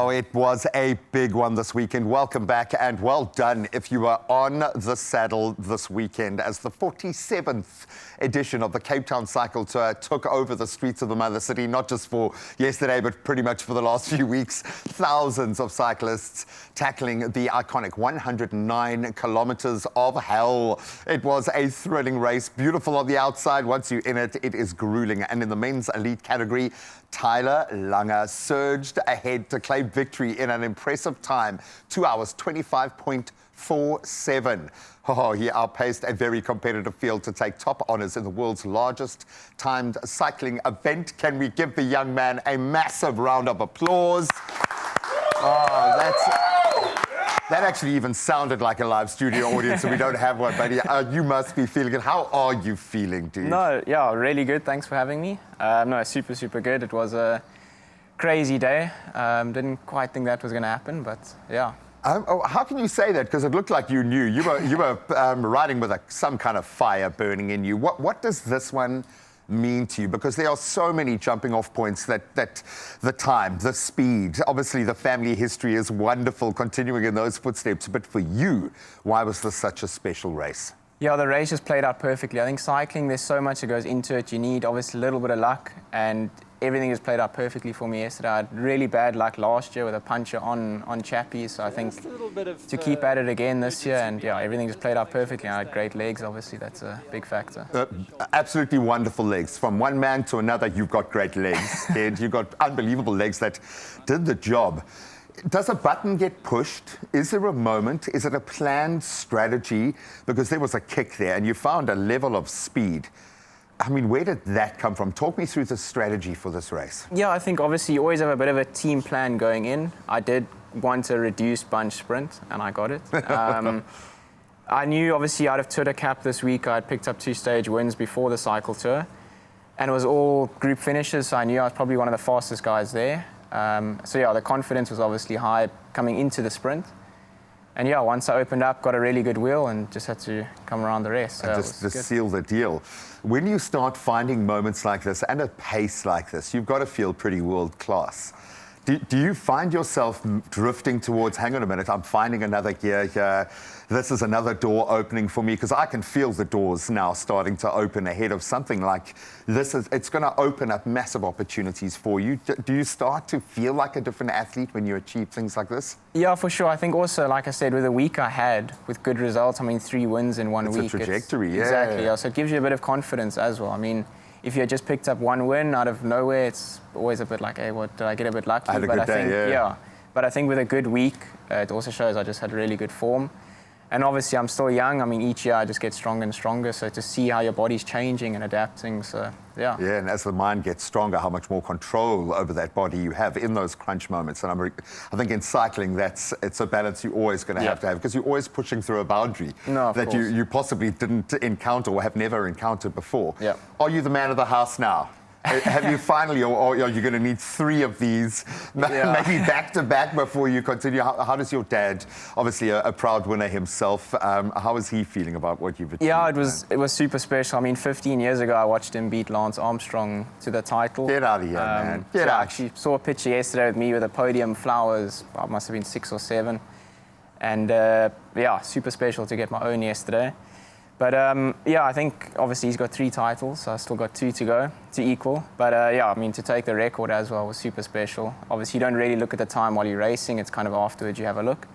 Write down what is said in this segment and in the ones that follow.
Oh, it was a big one this weekend. Welcome back and well done if you were on the saddle this weekend as the 47th edition of the Cape Town Cycle Tour took over the streets of the mother city, not just for yesterday, but pretty much for the last few weeks. Thousands of cyclists tackling the iconic 109 kilometers of hell. It was a thrilling race, beautiful on the outside. Once you're in it, it is grueling. And in the men's elite category, Tyler Langer surged ahead to claim victory in an impressive time, 2 hours, 25.47. Oh, he outpaced a very competitive field to take top honors in the world's largest timed cycling event. Can we give the young man a massive round of applause? Oh, that actually even sounded like a live studio audience, so we don't have one, buddy. You must be feeling it. How are you feeling, dude? No, yeah, really good. Thanks for having me. No, super good. It was a crazy day. Didn't quite think that was going to happen, but yeah. How can you say that? Because it looked like you knew. You were riding with some kind of fire burning in you. What does this one mean to you? Because there are so many jumping off points that the time, the speed, obviously the family history is wonderful, continuing in those footsteps. But for you, why was this such a special race? Yeah, the race just played out perfectly. I think cycling, there's so much that goes into it. You need obviously a little bit of luck, and everything has played out perfectly for me yesterday. I had really bad luck last year with a puncture on Chappie, so I think to keep at it again this year, and yeah, everything just played out perfectly. I had great legs, obviously, that's a big factor. Absolutely wonderful legs. From one man to another, you've got great legs, kid. You've got unbelievable legs that did the job. Does a button get pushed? Is there a moment? Is it a planned strategy? Because there was a kick there and you found a level of speed. I mean, where did that come from? Talk me through the strategy for this race. Yeah, I think obviously you always have a bit of a team plan going in. I did want a reduced bunch sprint and I got it. I knew obviously out of Twitter Cap this week, I had picked up 2 stage wins before the cycle tour and it was all group finishes, so I knew I was probably one of the fastest guys there. So yeah, the confidence was obviously high coming into the sprint. And yeah, once I opened up, got a really good wheel and just had to come around the rest. So and just seal the deal. When you start finding moments like this and a pace like this, you've got to feel pretty world class. Do you find yourself drifting towards, hang on a minute, I'm finding another gear here. This is another door opening for me, because I can feel the doors now starting to open ahead of something like this. It's going to open up massive opportunities for you. Do you start to feel like a different athlete when you achieve things like this? Yeah, for sure. I think also, like I said, with the week I had with good results, I mean, 3 wins in 1 week. It's a trajectory, yeah. Exactly, yeah. So it gives you a bit of confidence as well. I mean, if you had just picked up 1 win out of nowhere, it's always a bit like, hey, what, did I get a bit lucky? I had a good day, yeah. But I think with a good week, it also shows I just had really good form. And obviously, I'm still young. I mean, each year I just get stronger and stronger. So to see how your body's changing and adapting, so yeah. Yeah, and as the mind gets stronger, how much more control over that body you have in those crunch moments. And I think in cycling, it's a balance you're always going to have, because you're always pushing through a boundary that you possibly didn't encounter or have never encountered before. Yeah. Are you the man of the house now? Have you finally, or are you going to need 3 of these, maybe back to back before you continue? How does your dad, obviously a proud winner himself, how is he feeling about what you've achieved? Yeah, it was super special. I mean, 15 years ago, I watched him beat Lance Armstrong to the title. Get out of here, man. Get out. I actually saw a picture yesterday with me with a podium, flowers. I must have been 6 or 7. And yeah, super special to get my own yesterday. But yeah, I think obviously he's got 3 titles, so I still got 2 to go to equal. But yeah, I mean, to take the record as well was super special. Obviously, you don't really look at the time while you're racing. It's kind of afterwards you have a look.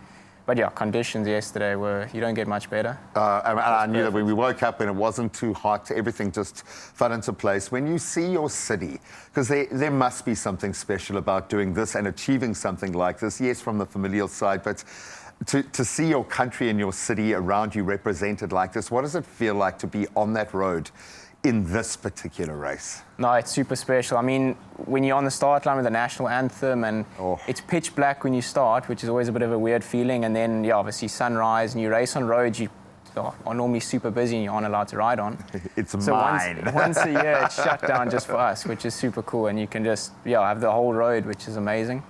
But yeah, conditions yesterday you don't get much better. And I knew that when we woke up and it wasn't too hot, everything just fell into place. When you see your city, because there must be something special about doing this and achieving something like this, yes, from the familial side, but to see your country and your city around you represented like this, what does it feel like to be on that road in this particular race? No, it's super special. I mean, when you're on the start line with the national anthem and it's pitch black when you start, which is always a bit of a weird feeling, and then, yeah, obviously sunrise, and you race on roads you are normally super busy and you aren't allowed to ride on. It's so mine. Once a year, it's shut down just for us, which is super cool, and you can just, have the whole road, which is amazing.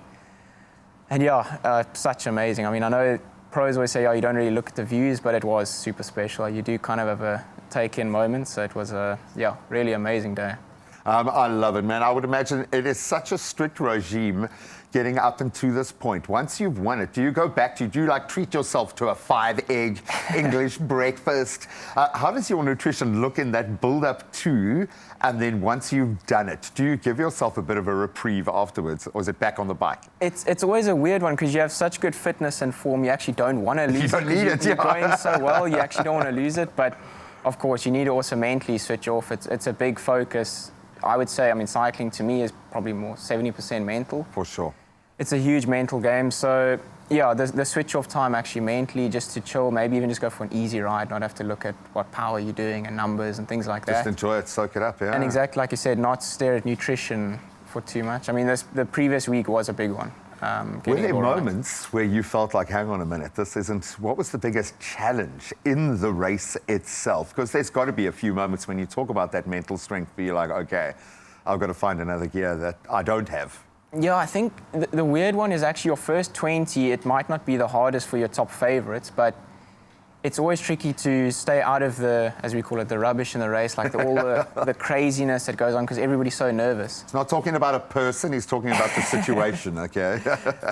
And yeah, such amazing. I mean, I know pros always say, you don't really look at the views, but it was super special. You do kind of have a take-in moment, so it was a really amazing day. I love it, man. I would imagine it is such a strict regime getting up into this point. Once you've won it, do you go back to, do you like treat yourself to a 5-egg English breakfast? How does your nutrition look in that build up to, and then once you've done it, do you give yourself a bit of a reprieve afterwards, or is it back on the bike? It's always a weird one because you have such good fitness and form, you actually don't want to lose You don't need it, You're yeah. going so well, you actually don't want to lose it. But of course, you need to also mentally switch off. It's a big focus. I would say, I mean, cycling to me is probably more 70% mental. For sure. It's a huge mental game. So yeah, the switch off time actually mentally, just to chill, maybe even just go for an easy ride, not have to look at what power you're doing and numbers and things like that. Just enjoy it, soak it up, yeah. And exactly like you said, not stare at nutrition for too much. I mean, the previous week was a big one. Were there moments where you felt like, hang on a minute, this isn't, what was the biggest challenge in the race itself? Because there's got to be a few moments when you talk about that mental strength where you're like, okay, I've got to find another gear that I don't have. Yeah, I think the weird one is actually your first 20, it might not be the hardest for your top favorites, but it's always tricky to stay out of the, as we call it, the rubbish in the race, like all the craziness that goes on because everybody's so nervous. He's not talking about a person, he's talking about the situation, okay?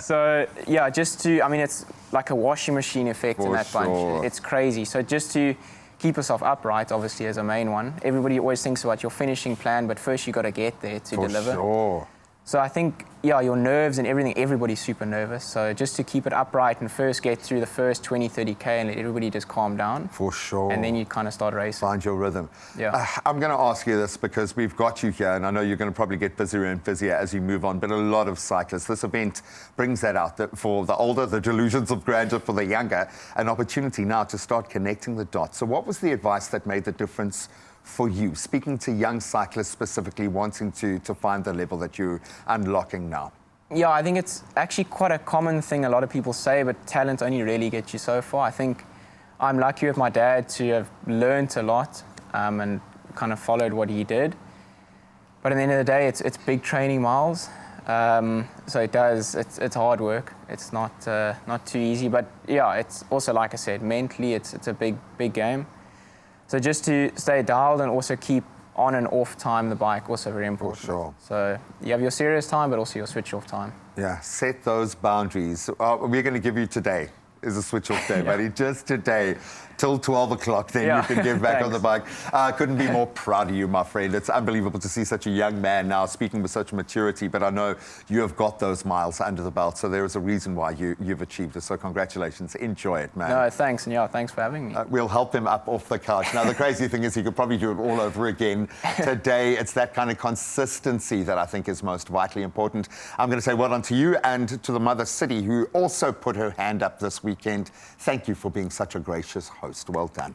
So, yeah, just to, I mean, it's like a washing machine effect in that bunch. It's crazy. So just to keep yourself upright, obviously, as a main one. Everybody always thinks about your finishing plan, but first you got to get there to deliver. Sure. So I think, yeah, your nerves and everything, everybody's super nervous. So just to keep it upright and first get through the first 20, 30K and let everybody just calm down. For sure. And then you kind of start racing. Find your rhythm. Yeah. I'm going to ask you this because we've got you here, and I know you're going to probably get busier and busier as you move on, but a lot of cyclists, this event brings that out, that for the older, the delusions of grandeur, for the younger, an opportunity now to start connecting the dots. So what was the advice that made the difference for you, speaking to young cyclists specifically wanting to find the level that you're unlocking now? Yeah, I think it's actually quite a common thing a lot of people say, but talent only really gets you so far. I think I'm lucky with my dad to have learned a lot and kind of followed what he did. But at the end of the day, it's big training miles. So it's hard work. It's not too easy, but yeah, it's also, like I said, mentally it's a big game. So just to stay dialed and also keep on and off time the bike, also very important. For sure. So you have your serious time, but also your switch off time. Yeah, set those boundaries. We're going to give you today is a switch off day, Yeah. buddy. Just today, till 12 o'clock, then Yeah. you can get back on the bike. Thanks. I couldn't be more proud of you, my friend. It's unbelievable to see such a young man now speaking with such maturity, but I know you have got those miles under the belt, so there is a reason why you've achieved it. So congratulations. Enjoy it, man. No, thanks, and yeah, thanks for having me. We'll help him up off the couch. Now, the crazy thing is he could probably do it all over again. Today, it's that kind of consistency that I think is most vitally important. I'm going to say well done to you and to the Mother City, who also put her hand up this weekend. Thank you for being such a gracious host. Well done.